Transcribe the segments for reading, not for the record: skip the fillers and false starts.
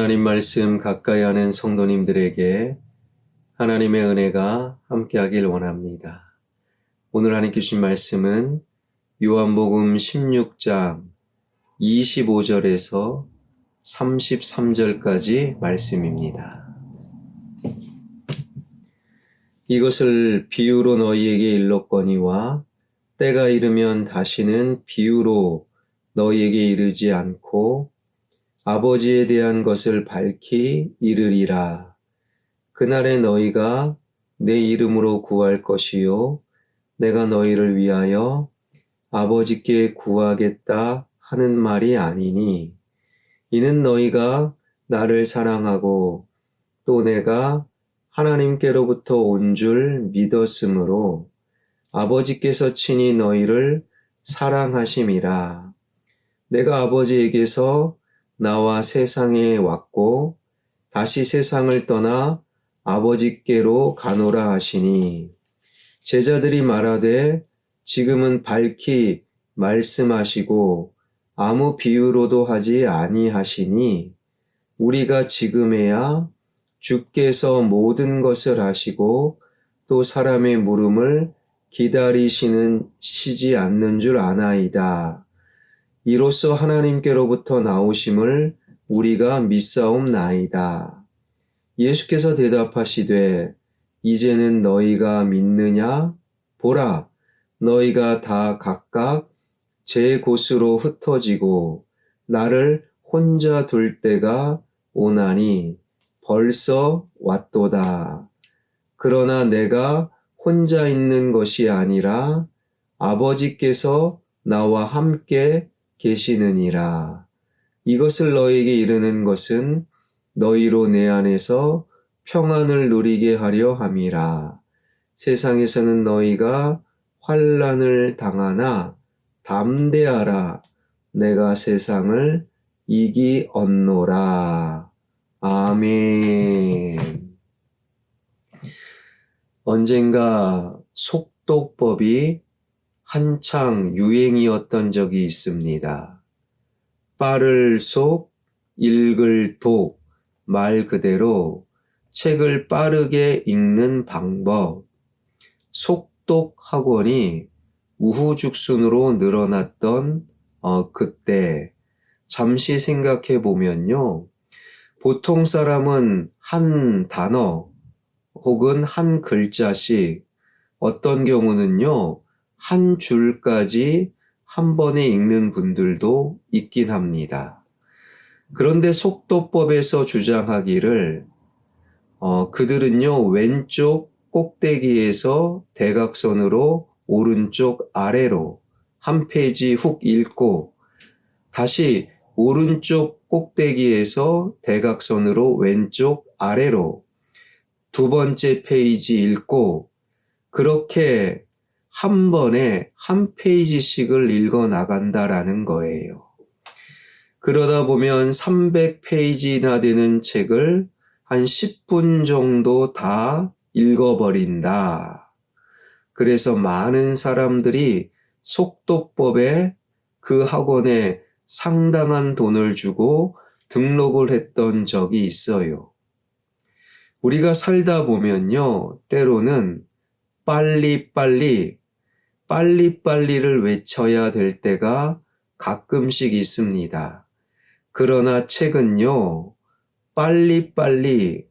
하나님 말씀 가까이 하는 성도님들에게 하나님의 은혜가 함께하길 원합니다. 오늘 하나님 주신 말씀은 요한복음 16장 25절에서 33절까지 말씀입니다. 이것을 비유로 너희에게 일렀거니와 때가 이르면 다시는 비유로 너희에게 이르지 않고 아버지에 대한 것을 밝히 이르리라. 그날에 너희가 내 이름으로 구할 것이요 내가 너희를 위하여 아버지께 구하겠다 하는 말이 아니니 이는 너희가 나를 사랑하고 또 내가 하나님께로부터 온 줄 믿었으므로 아버지께서 친히 너희를 사랑하심이라. 내가 아버지에게서 나와 세상에 왔고 다시 세상을 떠나 아버지께로 가노라 하시니 제자들이 말하되 지금은 밝히 말씀하시고 아무 비유로도 하지 아니하시니 우리가 지금에야 주께서 모든 것을 하시고 또 사람의 물음을 기다리시지 않는 줄 아나이다. 이로써 하나님께로부터 나오심을 우리가 믿사옵나이다. 예수께서 대답하시되 이제는 너희가 믿느냐? 보라, 너희가 다 각각 제 곳으로 흩어지고 나를 혼자 둘 때가 오나니 벌써 왔도다. 그러나 내가 혼자 있는 것이 아니라 아버지께서 나와 함께 계시느니라. 이것을 너희에게 이르는 것은 너희로 내 안에서 평안을 누리게 하려 함이라. 세상에서는 너희가 환난을 당하나 담대하라. 내가 세상을 이기었노라. 아멘. 언젠가 속독법이 한창 유행이었던 적이 있습니다. 빠를 속, 읽을 독, 말 그대로 책을 빠르게 읽는 방법, 속독 학원이 우후죽순으로 늘어났던 그때 잠시 생각해 보면요. 보통 사람은 한 단어 혹은 한 글자씩 어떤 경우는요. 한 줄까지 한 번에 읽는 분들도 있긴 합니다. 그런데 속도법에서 주장하기를 그들은요. 왼쪽 꼭대기에서 대각선으로 오른쪽 아래로 한 페이지 훅 읽고 다시 오른쪽 꼭대기에서 대각선으로 왼쪽 아래로 두 번째 페이지 읽고 그렇게 한 번에 한 페이지씩을 읽어 나간다라는 거예요. 그러다 보면 300페이지나 되는 책을 한 10분 정도 다 읽어버린다. 그래서 많은 사람들이 속독법에 그 학원에 상당한 돈을 주고 등록을 했던 적이 있어요. 우리가 살다 보면요, 때로는 빨리빨리를 외쳐야 될 때가 가끔씩 있습니다. 그러나 책은요, 빨리빨리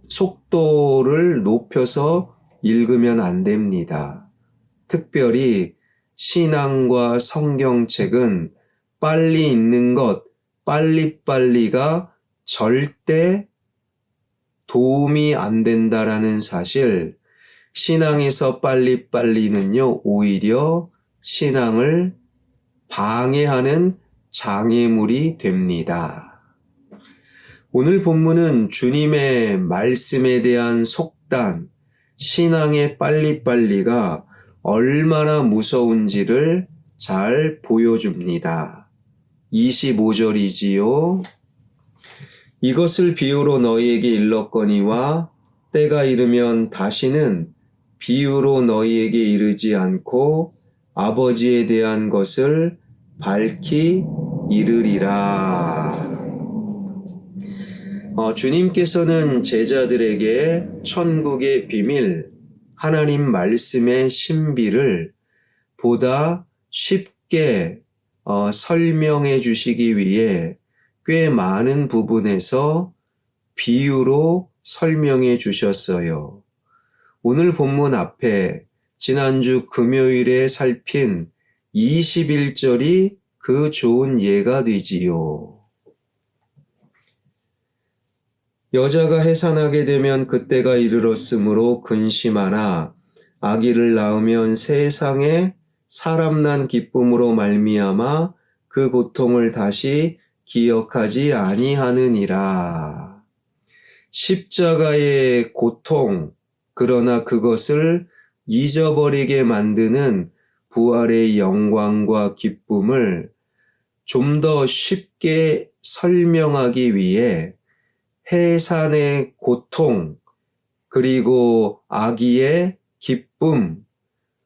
속도를 높여서 읽으면 안 됩니다. 특별히 신앙과 성경책은 빨리 읽는 것, 빨리빨리가 절대 도움이 안 된다라는 사실, 신앙에서 빨리빨리는요, 오히려 신앙을 방해하는 장애물이 됩니다. 오늘 본문은 주님의 말씀에 대한 속단, 신앙의 빨리빨리가 얼마나 무서운지를 잘 보여줍니다. 25절이지요. 이것을 비유로 너희에게 일렀거니와 때가 이르면 다시는 비유로 너희에게 이르지 않고 아버지에 대한 것을 밝히 이르리라. 주님께서는 제자들에게 천국의 비밀, 하나님 말씀의 신비를 보다 쉽게 설명해 주시기 위해 꽤 많은 부분에서 비유로 설명해 주셨어요. 오늘 본문 앞에 지난주 금요일에 살핀 21절이 그 좋은 예가 되지요. 여자가 해산하게 되면 그때가 이르렀으므로 근심하나 아기를 낳으면 세상에 사람 난 기쁨으로 말미암아 그 고통을 다시 기억하지 아니하느니라. 십자가의 고통, 그러나 그것을 잊어버리게 만드는 부활의 영광과 기쁨을 좀 더 쉽게 설명하기 위해 해산의 고통, 그리고 아기의 기쁨,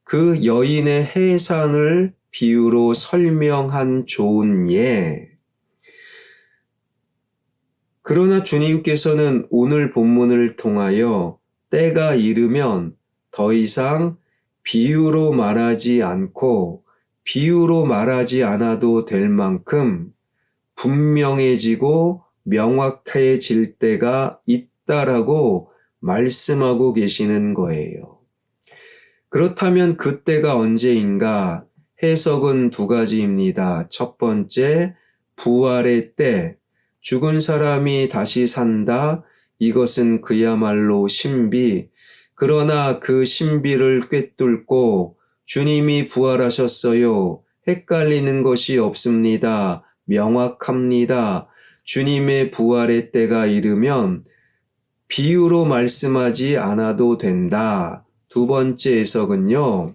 그 여인의 해산을 비유로 설명한 좋은 예. 그러나 주님께서는 오늘 본문을 통하여 때가 이르면 더 이상 비유로 말하지 않고 비유로 말하지 않아도 될 만큼 분명해지고 명확해질 때가 있다라고 말씀하고 계시는 거예요. 그렇다면 그때가 언제인가? 해석은 두 가지입니다. 첫 번째, 부활의 때, 죽은 사람이 다시 산다. 이것은 그야말로 신비. 그러나 그 신비를 꿰뚫고 주님이 부활하셨어요. 헷갈리는 것이 없습니다. 명확합니다. 주님의 부활의 때가 이르면 비유로 말씀하지 않아도 된다. 두 번째 해석은요.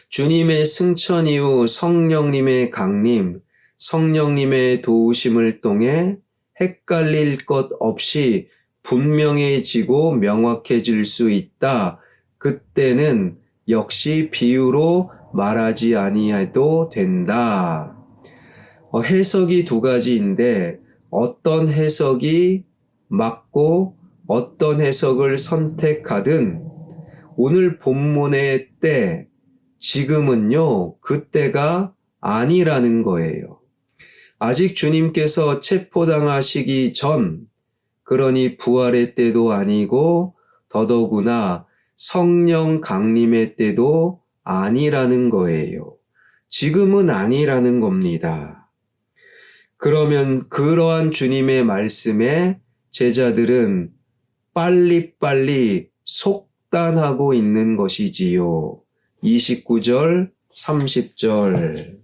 주님의 승천 이후 성령님의 강림, 성령님의 도우심을 통해 헷갈릴 것 없이 분명해지고 명확해질 수 있다. 그때는 역시 비유로 말하지 아니해도 된다. 해석이 두 가지인데 어떤 해석이 맞고 어떤 해석을 선택하든 오늘 본문의 때, 지금은요, 그때가 아니라는 거예요. 아직 주님께서 체포당하시기 전, 그러니 부활의 때도 아니고 더더구나 성령 강림의 때도 아니라는 거예요. 지금은 아니라는 겁니다. 그러면 그러한 주님의 말씀에 제자들은 빨리빨리 속단하고 있는 것이지요. 29절, 30절.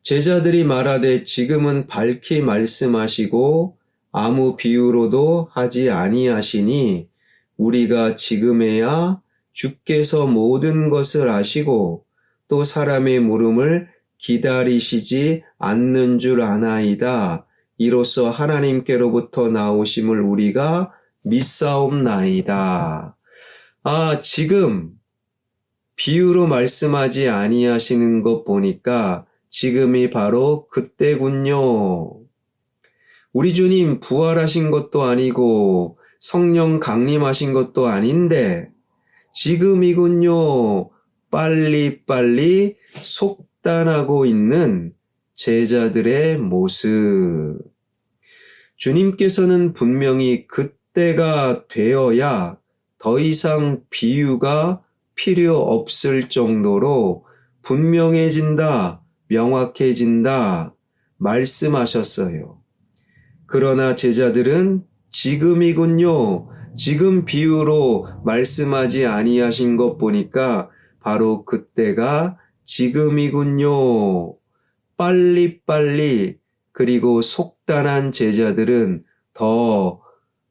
제자들이 말하되 지금은 밝히 말씀하시고 아무 비유로도 하지 아니하시니 우리가 지금에야 주께서 모든 것을 아시고 또 사람의 물음을 기다리시지 않는 줄 아나이다. 이로써 하나님께로부터 나오심을 우리가 믿사옵나이다. 지금 비유로 말씀하지 아니하시는 것 보니까 지금이 바로 그때군요. 우리 주님 부활하신 것도 아니고 성령 강림하신 것도 아닌데 지금이군요. 빨리빨리 속단하고 있는 제자들의 모습. 주님께서는 분명히 그때가 되어야 더 이상 비유가 필요 없을 정도로 분명해진다, 명확해진다 말씀하셨어요. 그러나 제자들은 지금이군요. 지금 비유로 말씀하지 아니하신 것 보니까 바로 그때가 지금이군요. 빨리빨리 그리고 속단한 제자들은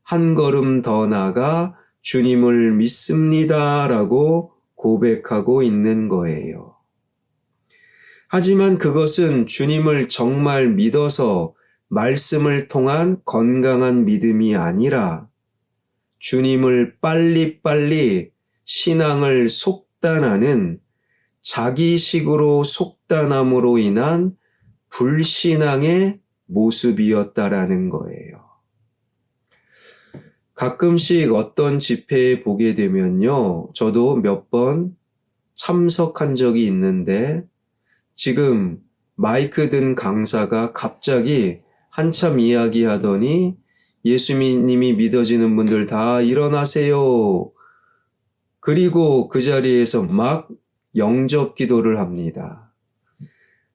한 걸음 더 나가 주님을 믿습니다라고 고백하고 있는 거예요. 하지만 그것은 주님을 정말 믿어서 말씀을 통한 건강한 믿음이 아니라 주님을 빨리빨리 신앙을 속단하는 자기식으로 속단함으로 인한 불신앙의 모습이었다라는 거예요. 가끔씩 어떤 집회에 보게 되면요. 저도 몇 번 참석한 적이 있는데 지금 마이크 든 강사가 갑자기 한참 이야기하더니 예수님이 믿어지는 분들 다 일어나세요. 그리고 그 자리에서 막 영접 기도를 합니다.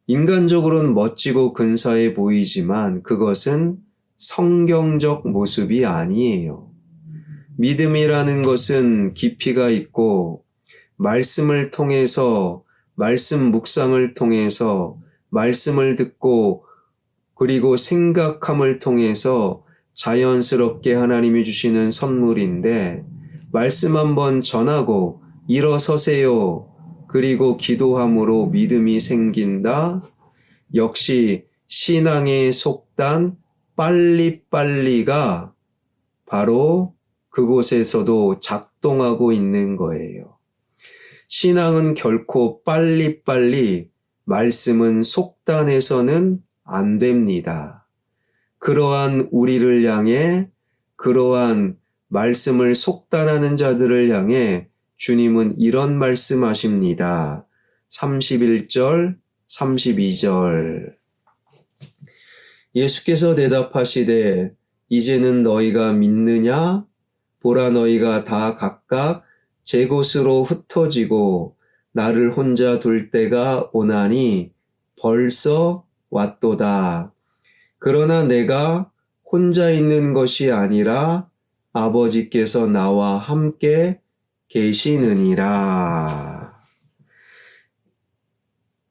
인간적으로는 멋지고 근사해 보이지만 그것은 성경적 모습이 아니에요. 믿음이라는 것은 깊이가 있고 말씀을 통해서 말씀 묵상을 통해서 말씀을 듣고 그리고 생각함을 통해서 자연스럽게 하나님이 주시는 선물인데 말씀 한번 전하고 일어서세요. 그리고 기도함으로 믿음이 생긴다. 역시 신앙의 속단 빨리빨리가 바로 그곳에서도 작동하고 있는 거예요. 신앙은 결코 빨리빨리, 말씀은 속단해서는 안 됩니다. 그러한 우리를 향해, 그러한 말씀을 속단하는 자들을 향해 주님은 이런 말씀하십니다. 31절, 32절. 예수께서 대답하시되 이제는 너희가 믿느냐? 보라 너희가 다 각각 제 곳으로 흩어지고 나를 혼자 둘 때가 오나니 벌써 왔도다. 그러나 내가 혼자 있는 것이 아니라 아버지께서 나와 함께 계시느니라.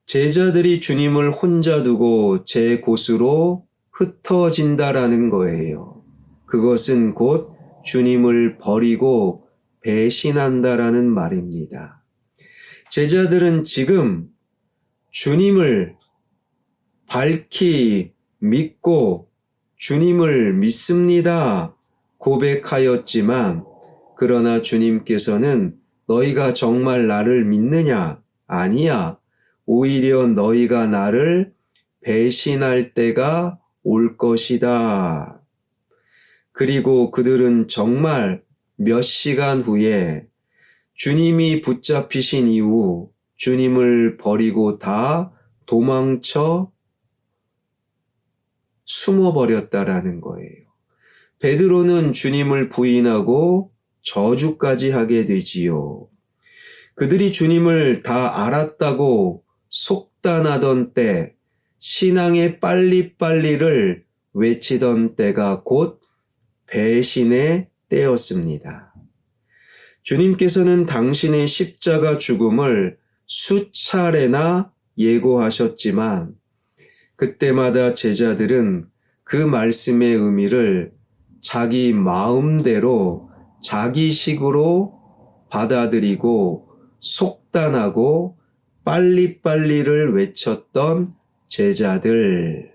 제자들이 주님을 혼자 두고 제 곳으로 흩어진다라는 거예요. 그것은 곧 주님을 버리고 배신한다라는 말입니다. 제자들은 지금 주님을 밝히 믿고 주님을 믿습니다 고백하였지만 그러나 주님께서는 너희가 정말 나를 믿느냐? 아니야. 오히려 너희가 나를 배신할 때가 올 것이다. 그리고 그들은 정말 몇 시간 후에 주님이 붙잡히신 이후 주님을 버리고 다 도망쳐 숨어버렸다라는 거예요. 베드로는 주님을 부인하고 저주까지 하게 되지요. 그들이 주님을 다 알았다고 속단하던 때, 신앙의 빨리빨리를 외치던 때가 곧 배신의 때였습니다. 주님께서는 당신의 십자가 죽음을 수차례나 예고하셨지만 그때마다 제자들은 그 말씀의 의미를 자기 마음대로 자기식으로 받아들이고 속단하고 빨리빨리를 외쳤던 제자들.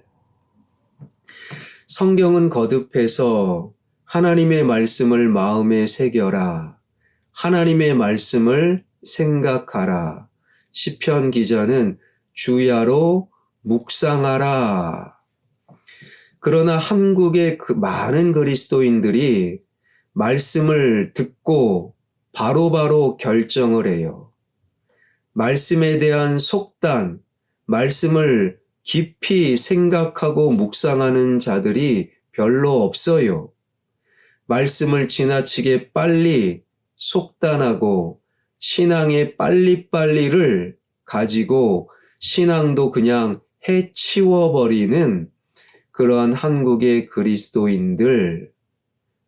성경은 거듭해서 하나님의 말씀을 마음에 새겨라. 하나님의 말씀을 생각하라. 시편 기자는 주야로 묵상하라. 그러나 한국의 그 많은 그리스도인들이 말씀을 듣고 바로바로 결정을 해요. 말씀에 대한 속단, 말씀을 깊이 생각하고 묵상하는 자들이 별로 없어요. 말씀을 지나치게 빨리 속단하고 신앙의 빨리빨리를 가지고 신앙도 그냥 해치워버리는 그러한 한국의 그리스도인들.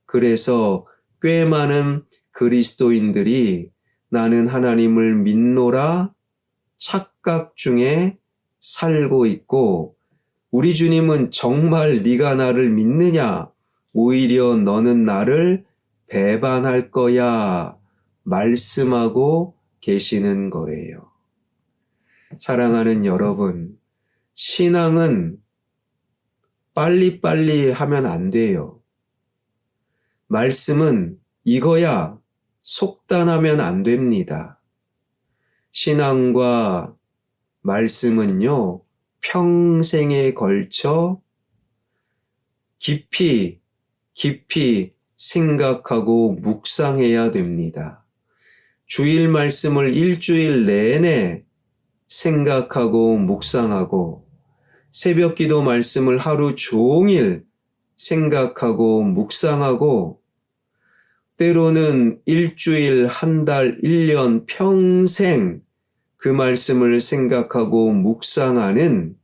그래서 꽤 많은 그리스도인들이 나는 하나님을 믿노라 착각 중에 살고 있고 우리 주님은 정말 네가 나를 믿느냐? 오히려 너는 나를 배반할 거야 말씀하고 계시는 거예요. 사랑하는 여러분, 신앙은 빨리빨리 하면 안 돼요. 말씀은 이거야 속단하면 안 됩니다. 신앙과 말씀은요, 평생에 걸쳐 깊이 생각하고 묵상해야 됩니다. 주일 말씀을 일주일 내내 생각하고 묵상하고 새벽 기도 말씀을 하루 종일 생각하고 묵상하고 때로는 일주일, 한 달, 1년, 평생 그 말씀을 생각하고 묵상하는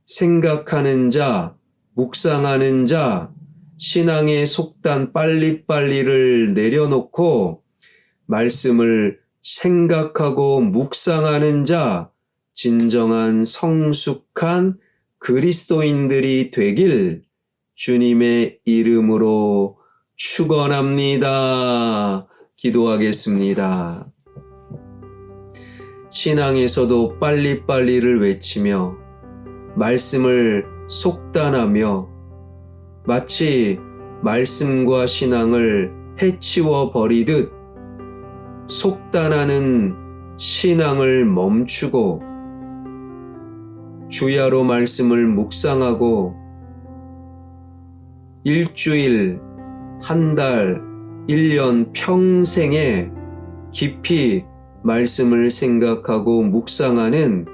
생각하는 자, 묵상하는 자, 신앙의 속단 빨리빨리를 내려놓고 말씀을 생각하고 묵상하는 자, 진정한 성숙한 그리스도인들이 되길 주님의 이름으로 축원합니다. 기도하겠습니다. 신앙에서도 빨리빨리를 외치며 말씀을 속단하며 마치 말씀과 신앙을 해치워 버리듯 속단하는 신앙을 멈추고 주야로 말씀을 묵상하고 일주일, 한 달, 1년 평생에 깊이 말씀을 생각하고 묵상하는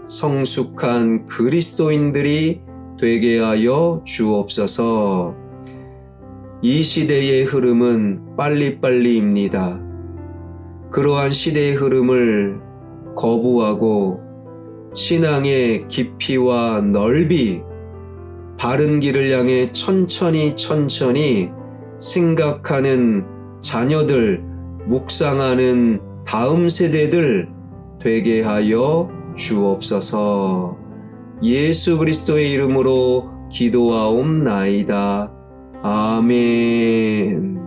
성숙한 그리스도인들이 되게 하여 주옵소서. 이 시대의 흐름은 빨리빨리입니다. 그러한 시대의 흐름을 거부하고 신앙의 깊이와 넓이, 바른 길을 향해 천천히 생각하는 자녀들, 묵상하는 다음 세대들 되게 하여 주옵소서. 예수 그리스도의 이름으로 기도하옵나이다. 아멘.